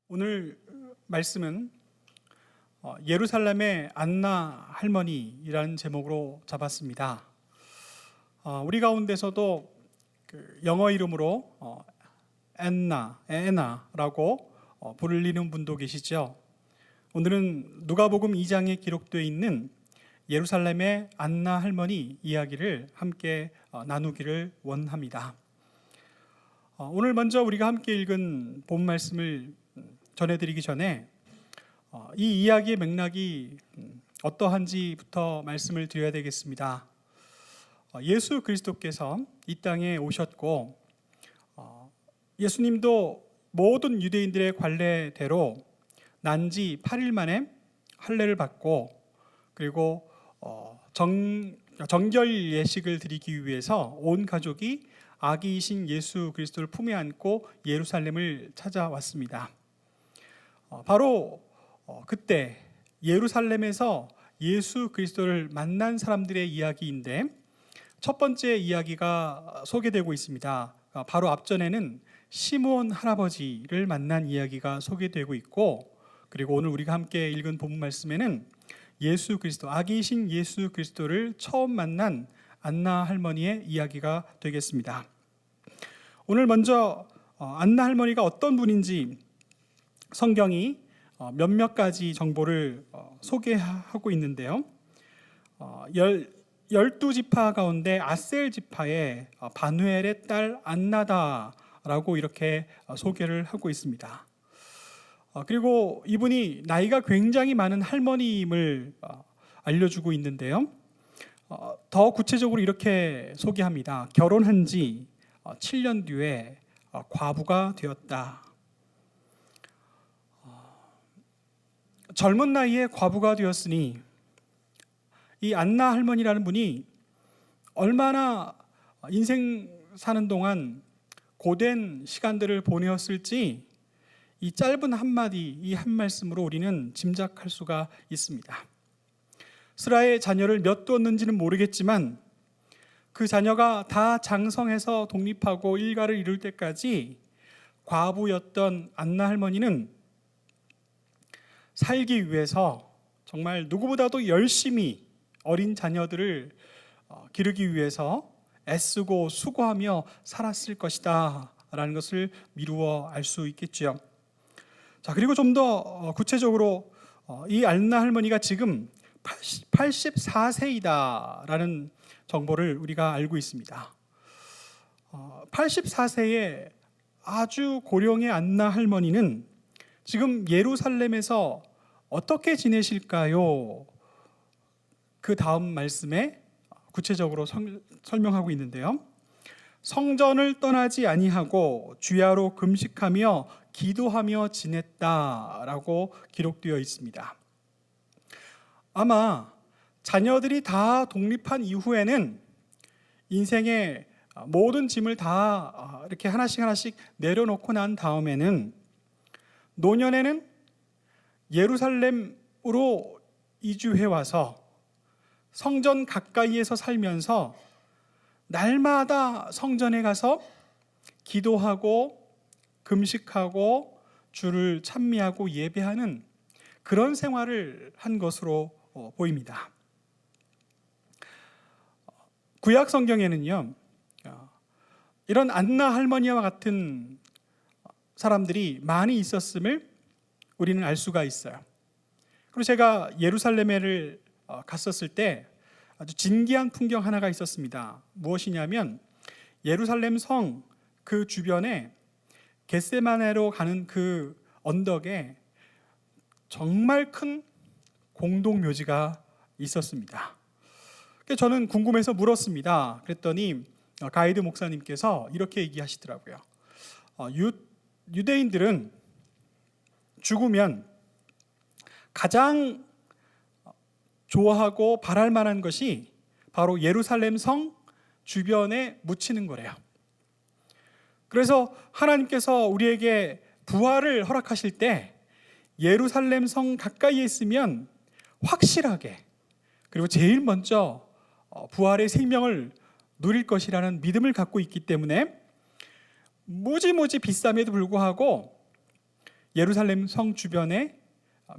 오늘 말씀은 예루살렘의 안나 할머니라는 제목으로 잡았습니다. 우리 가운데서도 영어 이름으로 애나라고 불리는 분도 계시죠. 오늘은 누가복음 2장에 기록되어 있는 예루살렘의 안나 할머니 이야기를 함께 나누기를 원합니다. 오늘 먼저 우리가 함께 읽은 본 말씀을 전해드리기 전에 이 이야기의 맥락이 어떠한지부터 말씀을 드려야 되겠습니다. 예수 그리스도께서 이 땅에 오셨고 예수님도 모든 유대인들의 관례대로 난지 8일 만에 할례를 받고 그리고 정결 예식을 드리기 위해서 온 가족이 아기이신 예수 그리스도를 품에 안고 예루살렘을 찾아왔습니다. 바로 그때 예루살렘에서 예수 그리스도를 만난 사람들의 이야기인데 첫 번째 이야기가 소개되고 있습니다. 바로 앞전에는 시므온 할아버지를 만난 이야기가 소개되고 있고, 그리고 오늘 우리가 함께 읽은 본문 말씀에는 예수 그리스도, 아기이신 예수 그리스도를 처음 만난 안나 할머니의 이야기가 되겠습니다. 오늘 먼저 안나 할머니가 어떤 분인지 성경이 몇몇 가지 정보를 소개하고 있는데요. 12지파 가운데 아셀 지파의 바누엘의 딸 안나다라고 이렇게 소개를 하고 있습니다. 그리고 이분이 나이가 굉장히 많은 할머니임을 알려주고 있는데요. 더 구체적으로 이렇게 소개합니다. 결혼한 지 7년 뒤에 과부가 되었다. 젊은 나이에 과부가 되었으니 이 안나 할머니라는 분이 얼마나 인생 사는 동안 고된 시간들을 보내었을지 이 짧은 한마디, 이 한 말씀으로 우리는 짐작할 수가 있습니다. 스라의 자녀를 몇 두었는지는 모르겠지만 그 자녀가 다 장성해서 독립하고 일가를 이룰 때까지 과부였던 안나 할머니는 살기 위해서 정말 누구보다도 열심히 어린 자녀들을 기르기 위해서 애쓰고 수고하며 살았을 것이다 라는 것을 미루어 알 수 있겠죠. 자, 그리고 좀 더 구체적으로 이 안나 할머니가 지금 84세이다 라는 정보를 우리가 알고 있습니다. 84세의 아주 고령의 안나 할머니는 지금 예루살렘에서 어떻게 지내실까요? 그 다음 말씀에 구체적으로 설명하고 있는데요. 성전을 떠나지 아니하고 주야로 금식하며 기도하며 지냈다라고 기록되어 있습니다. 아마 자녀들이 다 독립한 이후에는 인생의 모든 짐을 다 이렇게 하나씩 내려놓고 난 다음에는 노년에는 예루살렘으로 이주해 와서 성전 가까이에서 살면서 날마다 성전에 가서 기도하고 금식하고 주를 찬미하고 예배하는 그런 생활을 한 것으로 보입니다. 구약 성경에는요, 이런 안나 할머니와 같은 사람들이 많이 있었음을 우리는 알 수가 있어요. 그리고 제가 예루살렘에를 갔었을 때 아주 진기한 풍경 하나가 있었습니다. 무엇이냐면 예루살렘 성 그 주변에 겟세마네로 가는 그 언덕에 정말 큰 공동묘지가 있었습니다. 저는 궁금해서 물었습니다. 그랬더니 가이드 목사님께서 이렇게 얘기하시더라고요. 유대인들은 죽으면 가장 좋아하고 바랄 만한 것이 바로 예루살렘 성 주변에 묻히는 거래요. 그래서 하나님께서 우리에게 부활을 허락하실 때 예루살렘 성 가까이에 있으면 확실하게 그리고 제일 먼저 부활의 생명을 누릴 것이라는 믿음을 갖고 있기 때문에 무지무지 비쌈에도 불구하고 예루살렘 성 주변에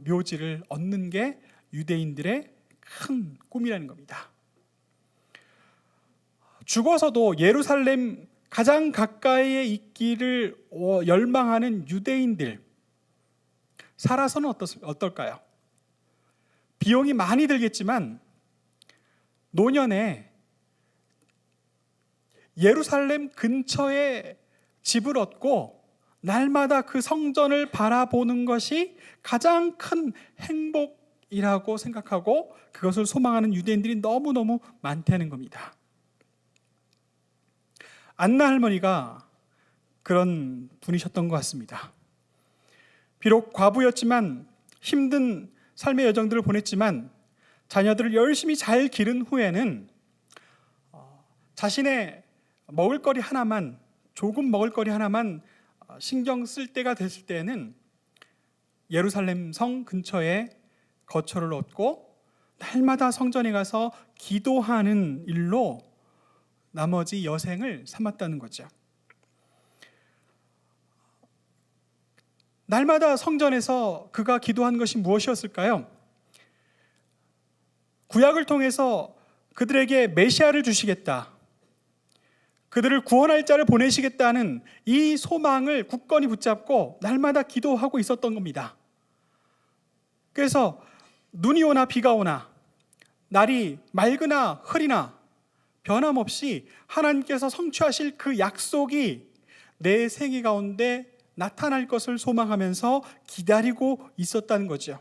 묘지를 얻는 게 유대인들의 큰 꿈이라는 겁니다. 죽어서도 예루살렘 가장 가까이에 있기를 열망하는 유대인들, 살아서는 어떨까요? 비용이 많이 들겠지만 노년에 예루살렘 근처에 집을 얻고 날마다 그 성전을 바라보는 것이 가장 큰 행복이라고 생각하고 그것을 소망하는 유대인들이 너무너무 많다는 겁니다. 안나 할머니가 그런 분이셨던 것 같습니다. 비록 과부였지만 힘든 삶의 여정들을 보냈지만 자녀들을 열심히 잘 기른 후에는 자신의 먹을거리 하나만, 조금 먹을거리 하나만 신경 쓸 때가 됐을 때에는 예루살렘 성 근처에 거처를 얻고 날마다 성전에 가서 기도하는 일로 나머지 여생을 삼았다는 거죠. 날마다 성전에서 그가 기도한 것이 무엇이었을까요? 구약을 통해서 그들에게 메시아를 주시겠다, 그들을 구원할 자를 보내시겠다는 이 소망을 굳건히 붙잡고 날마다 기도하고 있었던 겁니다. 그래서 눈이 오나 비가 오나 날이 맑으나 흐리나 변함없이 하나님께서 성취하실 그 약속이 내 생애 가운데 나타날 것을 소망하면서 기다리고 있었다는 거죠.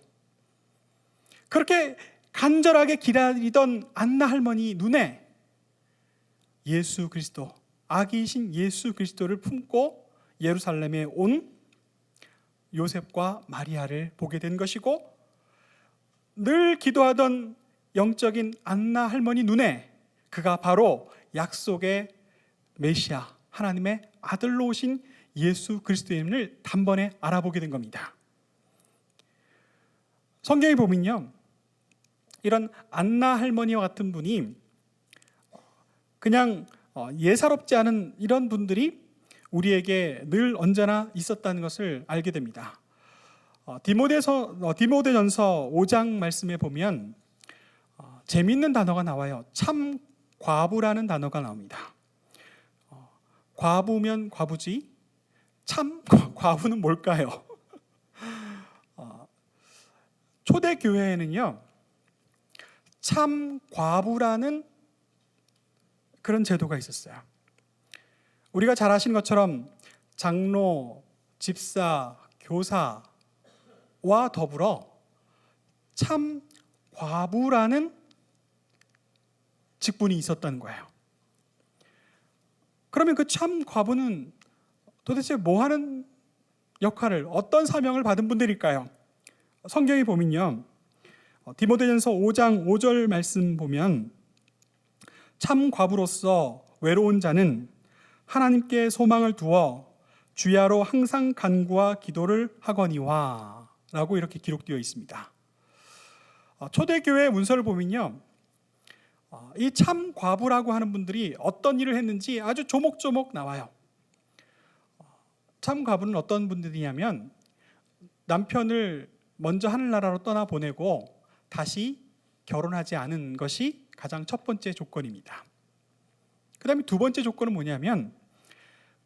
그렇게 간절하게 기다리던 안나 할머니 눈에 예수 그리스도, 아기이신 예수 그리스도를 품고 예루살렘에 온 요셉과 마리아를 보게 된 것이고, 늘 기도하던 영적인 안나 할머니 눈에 그가 바로 약속의 메시아, 하나님의 아들로 오신 예수 그리스도임을 단번에 알아보게 된 겁니다. 성경에 보면요, 이런 안나 할머니와 같은 분이 그냥 예사롭지 않은 이런 분들이 우리에게 늘 언제나 있었다는 것을 알게 됩니다. 디모데전서 5장 말씀에 보면 재미있는 단어가 나와요. 참 과부라는 단어가 나옵니다. 과부면 과부지, 참 과부는 뭘까요? 초대교회에는요, 참 과부라는 그런 제도가 있었어요. 우리가 잘 아시는 것처럼 장로, 집사, 교사와 더불어 참 과부라는 직분이 있었다는 거예요. 그러면 그 참 과부는 도대체 뭐 하는 역할을, 어떤 사명을 받은 분들일까요? 성경에 보면요, 디모데전서 5장 5절 말씀 보면 참 과부로서 외로운 자는 하나님께 소망을 두어 주야로 항상 간구와 기도를 하거니와 라고 이렇게 기록되어 있습니다. 초대교회 문서를 보면요, 이 참 과부라고 하는 분들이 어떤 일을 했는지 아주 조목조목 나와요. 참 과부는 어떤 분들이냐면 남편을 먼저 하늘나라로 떠나보내고 다시 결혼하지 않은 것이 가장 첫 번째 조건입니다. 그 다음에 두 번째 조건은 뭐냐면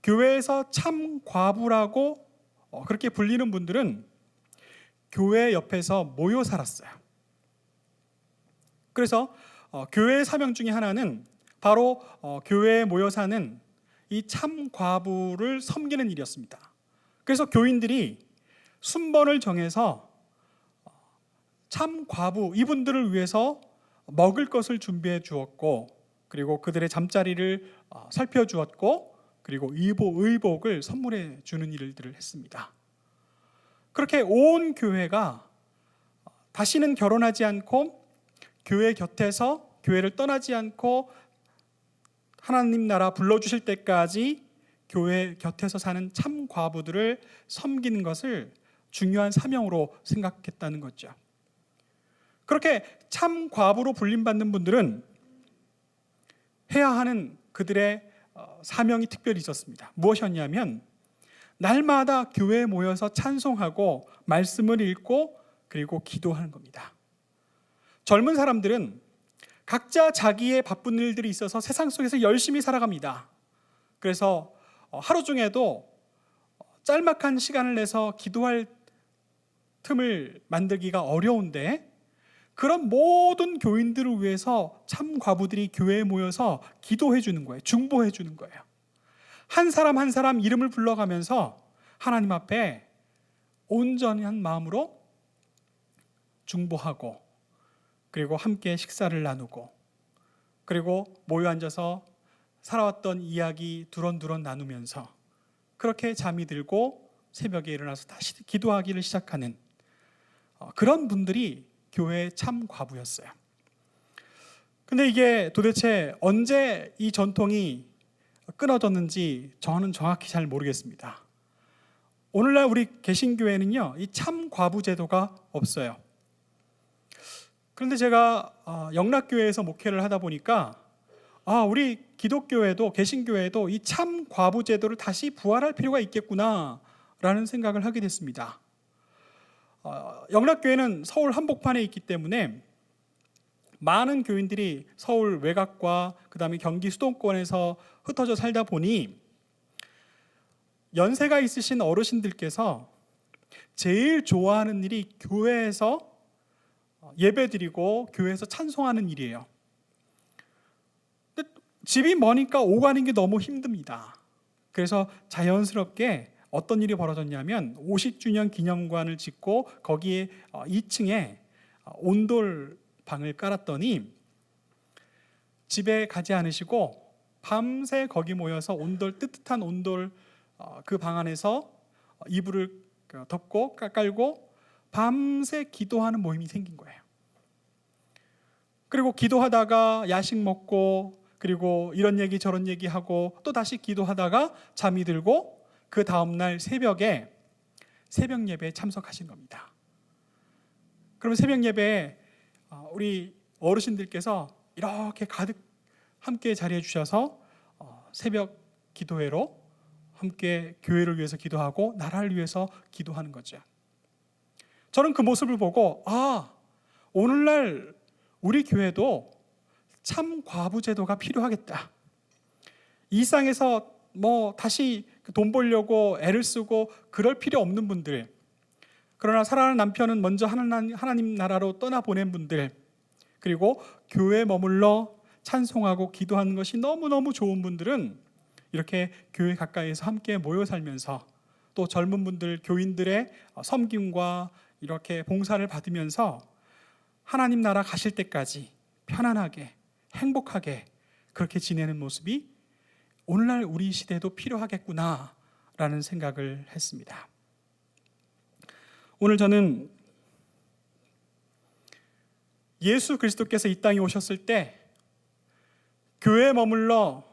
교회에서 참 과부라고 그렇게 불리는 분들은 교회 옆에서 모여 살았어요. 그래서 교회의 사명 중에 하나는 바로 교회에 모여 사는 이 참 과부를 섬기는 일이었습니다. 그래서 교인들이 순번을 정해서 참 과부 이분들을 위해서 먹을 것을 준비해 주었고, 그리고 그들의 잠자리를 살펴주었고, 그리고 의복을 선물해 주는 일들을 했습니다. 그렇게 온 교회가 다시는 결혼하지 않고 교회 곁에서, 교회를 떠나지 않고 하나님 나라 불러주실 때까지 교회 곁에서 사는 참 과부들을 섬기는 것을 중요한 사명으로 생각했다는 거죠. 그렇게 참 과부로 불림받는 분들은 해야 하는 그들의 사명이 특별히 있었습니다. 무엇이었냐면 날마다 교회에 모여서 찬송하고 말씀을 읽고 그리고 기도하는 겁니다. 젊은 사람들은 각자 자기의 바쁜 일들이 있어서 세상 속에서 열심히 살아갑니다. 그래서 하루 중에도 짤막한 시간을 내서 기도할 틈을 만들기가 어려운데, 그런 모든 교인들을 위해서 참 과부들이 교회에 모여서 기도해 주는 거예요. 중보해 주는 거예요. 한 사람 한 사람 이름을 불러가면서 하나님 앞에 온전한 마음으로 중보하고, 그리고 함께 식사를 나누고, 그리고 모여 앉아서 살아왔던 이야기 두런두런 나누면서 그렇게 잠이 들고 새벽에 일어나서 다시 기도하기를 시작하는 그런 분들이 교회의 참 과부였어요. 근데 이게 도대체 언제 이 전통이 끊어졌는지 저는 정확히 잘 모르겠습니다. 오늘날 우리 개신교회는요, 이 참 과부 제도가 없어요. 그런데 제가 영락교회에서 목회를 하다 보니까 우리 기독교회도 개신교회도 이 참 과부 제도를 다시 부활할 필요가 있겠구나 라는 생각을 하게 됐습니다. 영락교회는 서울 한복판에 있기 때문에 많은 교인들이 서울 외곽과 그다음에 경기 수도권에서 흩어져 살다 보니 연세가 있으신 어르신들께서 제일 좋아하는 일이 교회에서 예배드리고 교회에서 찬송하는 일이에요. 근데 집이 머니까 오가는 게 너무 힘듭니다. 그래서 자연스럽게 어떤 일이 벌어졌냐면 50주년 기념관을 짓고 거기에 2층에 온돌방을 깔았더니 집에 가지 않으시고 밤새 거기 모여서 뜨뜻한 온돌 그 방 안에서 이불을 덮고 깔고 밤새 기도하는 모임이 생긴 거예요. 그리고 기도하다가 야식 먹고, 그리고 이런 얘기 저런 얘기 하고 또 다시 기도하다가 잠이 들고 그 다음날 새벽에 새벽 예배에 참석하신 겁니다. 그러면 새벽 예배에 우리 어르신들께서 이렇게 가득 함께 자리해 주셔서 새벽 기도회로 함께 교회를 위해서 기도하고 나라를 위해서 기도하는 거죠. 저는 그 모습을 보고 오늘날 우리 교회도 참 과부 제도가 필요하겠다. 이 세상에서 다시 돈 벌려고 애를 쓰고 그럴 필요 없는 분들, 그러나 사랑하는 남편은 먼저 하나님 나라로 떠나보낸 분들, 그리고 교회에 머물러 찬송하고 기도하는 것이 너무너무 좋은 분들은 이렇게 교회 가까이에서 함께 모여 살면서 또 젊은 분들, 교인들의 섬김과 이렇게 봉사를 받으면서 하나님 나라 가실 때까지 편안하게 행복하게 그렇게 지내는 모습이 오늘날 우리 시대에도 필요하겠구나라는 생각을 했습니다. 오늘 저는 예수 그리스도께서 이 땅에 오셨을 때 교회에 머물러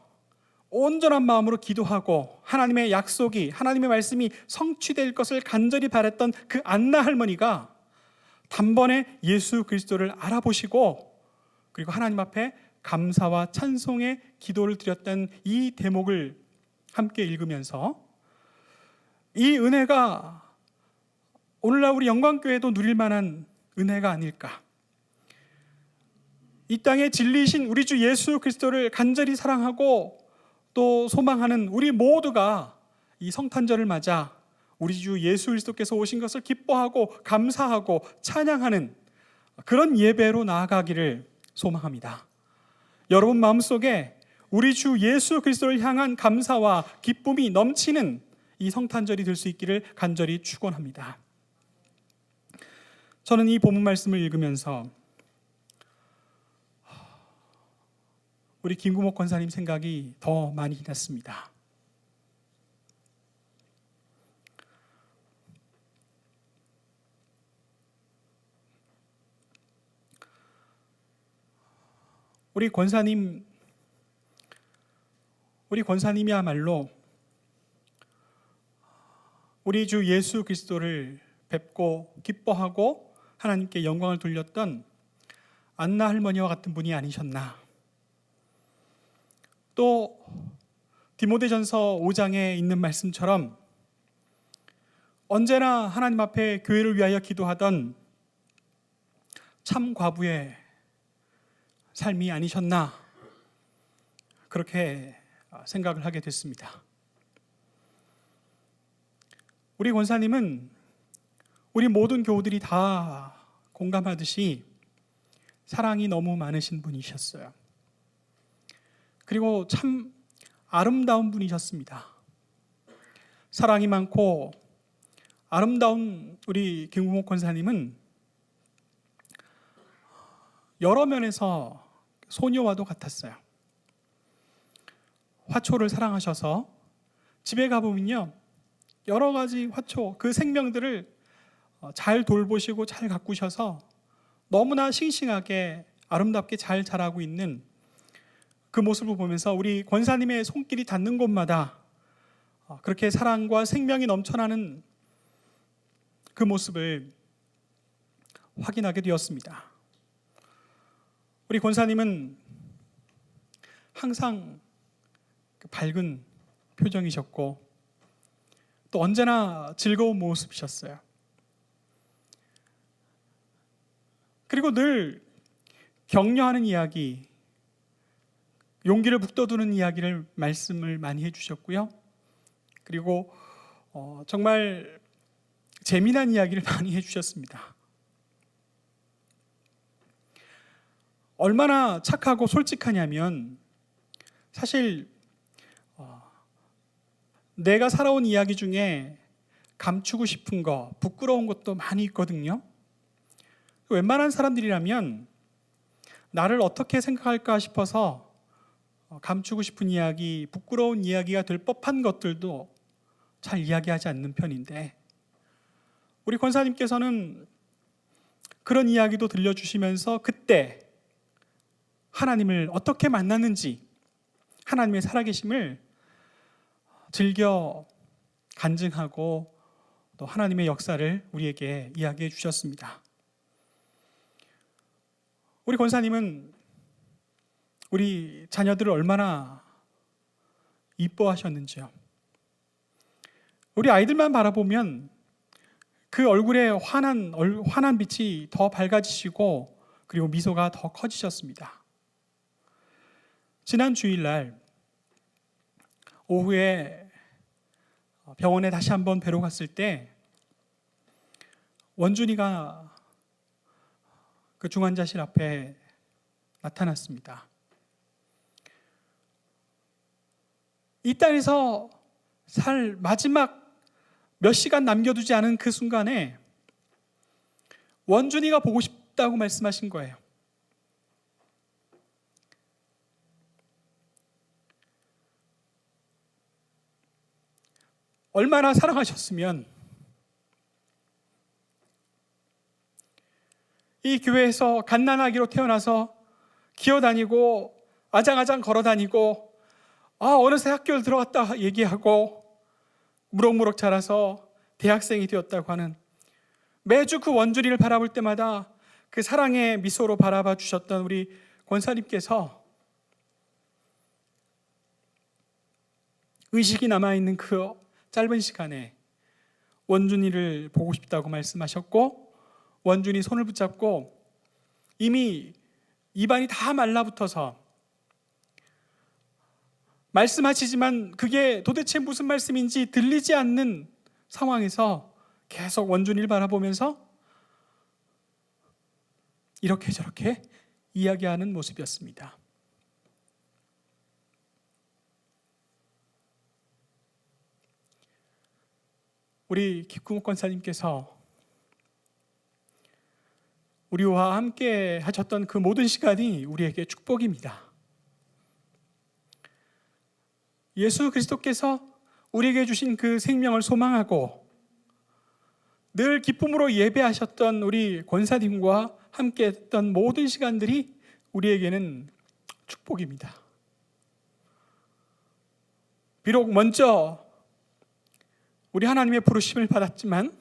온전한 마음으로 기도하고 하나님의 약속이, 하나님의 말씀이 성취될 것을 간절히 바랬던 그 안나 할머니가 단번에 예수 그리스도를 알아보시고 그리고 하나님 앞에 감사와 찬송의 기도를 드렸던 이 대목을 함께 읽으면서 이 은혜가 오늘날 우리 영광교회도 누릴 만한 은혜가 아닐까. 이 땅에 진리이신 우리 주 예수 그리스도를 간절히 사랑하고 또 소망하는 우리 모두가 이 성탄절을 맞아 우리 주 예수 그리스도께서 오신 것을 기뻐하고 감사하고 찬양하는 그런 예배로 나아가기를 소망합니다. 여러분 마음속에 우리 주 예수 그리스도를 향한 감사와 기쁨이 넘치는 이 성탄절이 될 수 있기를 간절히 축원합니다. 저는 이 본문 말씀을 읽으면서 우리 김구목 권사님 생각이 더 많이 났습니다. 우리 권사님이야말로 우리 주 예수 그리스도를 뵙고 기뻐하고 하나님께 영광을 돌렸던 안나 할머니와 같은 분이 아니셨나. 또 디모데전서 5장에 있는 말씀처럼 언제나 하나님 앞에 교회를 위하여 기도하던 참 과부의 삶이 아니셨나, 그렇게 생각을 하게 됐습니다. 우리 권사님은 우리 모든 교우들이 다 공감하듯이 사랑이 너무 많으신 분이셨어요. 그리고 참 아름다운 분이셨습니다. 사랑이 많고 아름다운 우리 김구목 권사님은 여러 면에서 소녀와도 같았어요. 화초를 사랑하셔서 집에 가보면요, 여러 가지 화초, 그 생명들을 잘 돌보시고 잘 가꾸셔서 너무나 싱싱하게 아름답게 잘 자라고 있는 그 모습을 보면서 우리 권사님의 손길이 닿는 곳마다 그렇게 사랑과 생명이 넘쳐나는 그 모습을 확인하게 되었습니다. 우리 권사님은 항상 밝은 표정이셨고 또 언제나 즐거운 모습이셨어요. 그리고 늘 격려하는 이야기, 용기를 북돋우는 이야기를 말씀을 많이 해주셨고요. 그리고 정말 재미난 이야기를 많이 해주셨습니다. 얼마나 착하고 솔직하냐면 사실 내가 살아온 이야기 중에 감추고 싶은 거, 부끄러운 것도 많이 있거든요. 웬만한 사람들이라면 나를 어떻게 생각할까 싶어서 감추고 싶은 이야기, 부끄러운 이야기가 될 법한 것들도 잘 이야기하지 않는 편인데, 우리 권사님께서는 그런 이야기도 들려주시면서 그때 하나님을 어떻게 만났는지, 하나님의 살아계심을 즐겨 간증하고 또 하나님의 역사를 우리에게 이야기해 주셨습니다. 우리 권사님은 우리 자녀들을 얼마나 이뻐하셨는지요. 우리 아이들만 바라보면 그 얼굴에 환한 빛이 더 밝아지시고 그리고 미소가 더 커지셨습니다. 지난 주일날 오후에 병원에 다시 한번 뵈러 갔을 때 원준이가 그 중환자실 앞에 나타났습니다. 이 땅에서 살 마지막 몇 시간 남겨두지 않은 그 순간에 원준이가 보고 싶다고 말씀하신 거예요. 얼마나 사랑하셨으면 이 교회에서 갓난아기로 태어나서 기어다니고 아장아장 걸어다니고 어느새 학교를 들어갔다 얘기하고 무럭무럭 자라서 대학생이 되었다고 하는, 매주 그 원준이를 바라볼 때마다 그 사랑의 미소로 바라봐 주셨던 우리 권사님께서 의식이 남아있는 그 짧은 시간에 원준이를 보고 싶다고 말씀하셨고, 원준이 손을 붙잡고 이미 입안이 다 말라붙어서 말씀하시지만 그게 도대체 무슨 말씀인지 들리지 않는 상황에서 계속 원준이를 바라보면서 이렇게 저렇게 이야기하는 모습이었습니다. 우리 김구목 권사님께서 우리와 함께 하셨던 그 모든 시간이 우리에게 축복입니다. 예수 그리스도께서 우리에게 주신 그 생명을 소망하고 늘 기쁨으로 예배하셨던 우리 권사님과 함께 했던 모든 시간들이 우리에게는 축복입니다. 비록 먼저 우리 하나님의 부르심을 받았지만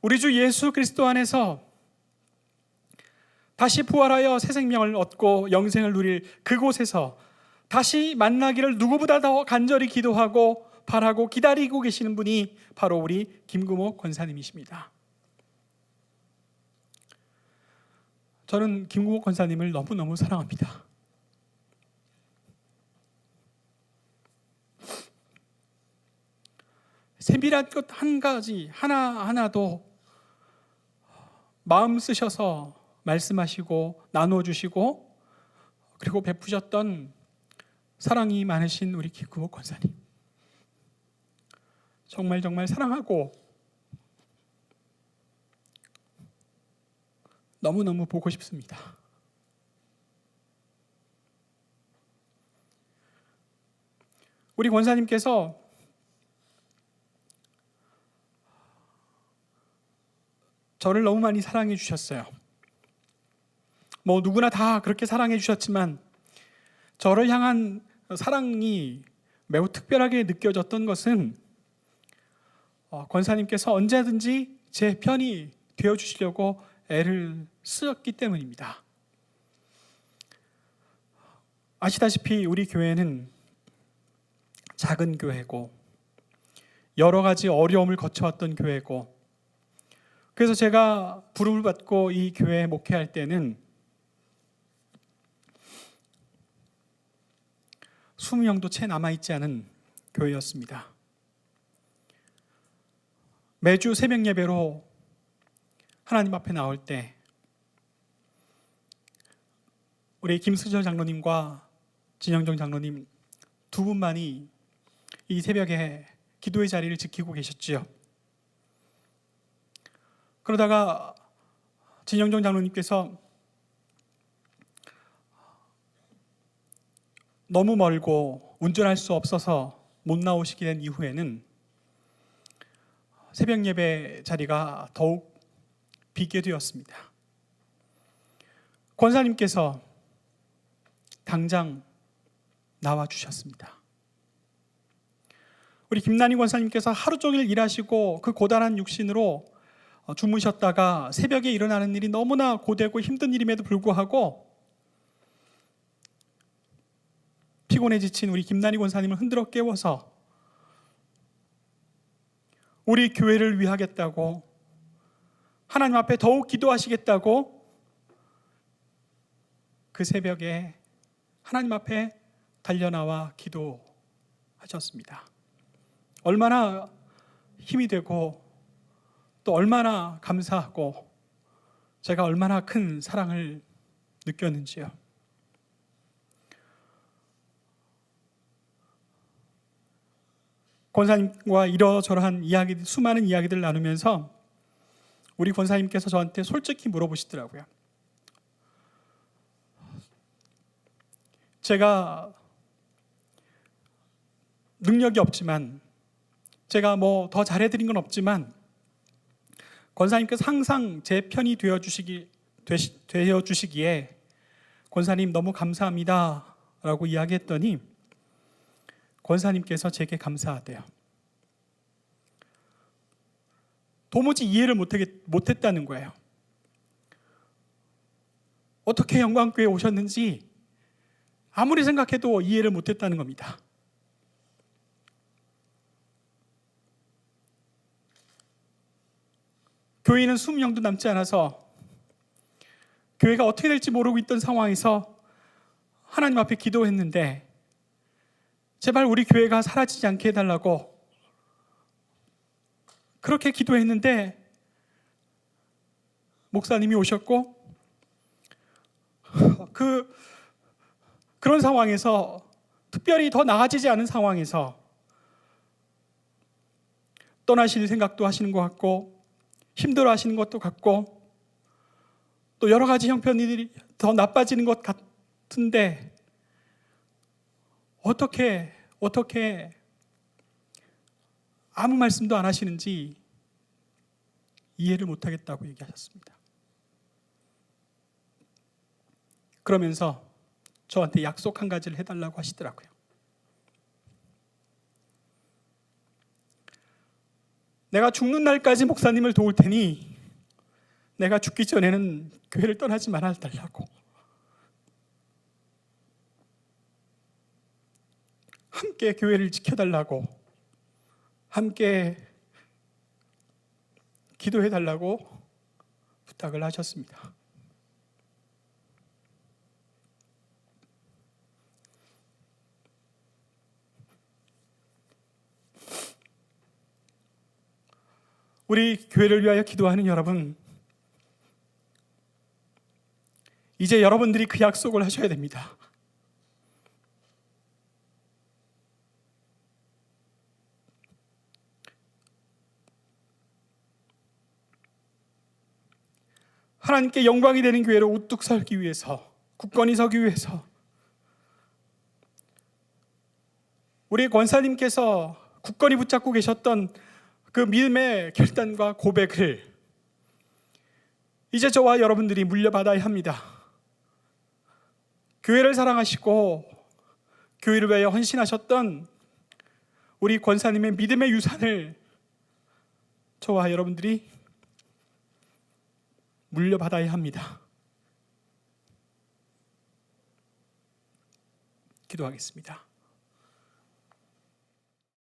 우리 주 예수 그리스도 안에서 다시 부활하여 새 생명을 얻고 영생을 누릴 그곳에서 다시 만나기를 누구보다 더 간절히 기도하고 바라고 기다리고 계시는 분이 바로 우리 김금옥 권사님이십니다. 저는 김금옥 권사님을 너무너무 사랑합니다. 세밀한 것 한 가지 하나하나도 마음 쓰셔서 말씀하시고 나눠주시고 그리고 베푸셨던 사랑이 많으신 우리 김금옥 권사님, 정말 사랑하고 너무너무 보고 싶습니다. 우리 권사님께서 저를 너무 많이 사랑해 주셨어요. 뭐 누구나 다 그렇게 사랑해 주셨지만 저를 향한 사랑이 매우 특별하게 느껴졌던 것은 권사님께서 언제든지 제 편이 되어주시려고 애를 쓰셨기 때문입니다. 아시다시피 우리 교회는 작은 교회고 여러 가지 어려움을 거쳐왔던 교회고, 그래서 제가 부름을 받고 이 교회에 목회할 때는 20명도 채 남아있지 않은 교회였습니다. 매주 새벽 예배로 하나님 앞에 나올 때 우리 김수철 장로님과 진영정 장로님 두 분만이 이 새벽에 기도의 자리를 지키고 계셨지요. 그러다가 진영정 장로님께서 너무 멀고 운전할 수 없어서 못 나오시게 된 이후에는 새벽 예배 자리가 더욱 비게 되었습니다. 권사님께서 당장 나와 주셨습니다. 우리 김난희 권사님께서 하루 종일 일하시고 그 고단한 육신으로 주무셨다가 새벽에 일어나는 일이 너무나 고되고 힘든 일임에도 불구하고 피곤해 지친 우리 김난희 권사님을 흔들어 깨워서 우리 교회를 위하겠다고, 하나님 앞에 더욱 기도하시겠다고 그 새벽에 하나님 앞에 달려나와 기도하셨습니다. 얼마나 힘이 되고 또 얼마나 감사하고 제가 얼마나 큰 사랑을 느꼈는지요. 권사님과 이러저러한 이야기, 수많은 이야기들을 나누면서 우리 권사님께서 저한테 솔직히 물어보시더라고요. 제가 능력이 없지만, 제가 뭐 더 잘해드린 건 없지만 권사님께서 항상 제 편이 되어주시기에 권사님 너무 감사합니다 라고 이야기했더니 권사님께서 제게 감사하대요. 도무지 이해를 못했다는 거예요. 어떻게 영광교회에 오셨는지 아무리 생각해도 이해를 못했다는 겁니다. 교인은 20명도 남지 않아서 교회가 어떻게 될지 모르고 있던 상황에서 하나님 앞에 기도했는데 제발 우리 교회가 사라지지 않게 해달라고 그렇게 기도했는데 목사님이 오셨고 그런 상황에서, 특별히 더 나아지지 않은 상황에서 떠나실 생각도 하시는 것 같고 힘들어 하시는 것도 같고 또 여러 가지 형편들이 더 나빠지는 것 같은데 어떻게 아무 말씀도 안 하시는지 이해를 못하겠다고 얘기하셨습니다. 그러면서 저한테 약속 한 가지를 해달라고 하시더라고요. 내가 죽는 날까지 목사님을 도울 테니 내가 죽기 전에는 교회를 떠나지 말아달라고, 함께 교회를 지켜달라고 함께 기도해 달라고 부탁을 하셨습니다. 우리 교회를 위하여 기도하는 여러분, 이제 여러분들이 그 약속을 하셔야 됩니다. 하나님께 영광이 되는 교회로 우뚝 서기 위해서, 굳건히 서기 위해서 우리 권사님께서 굳건히 붙잡고 계셨던 그 믿음의 결단과 고백을 이제 저와 여러분들이 물려받아야 합니다. 교회를 사랑하시고 교회를 위하여 헌신하셨던 우리 권사님의 믿음의 유산을 저와 여러분들이 물려받아야 합니다. 기도하겠습니다.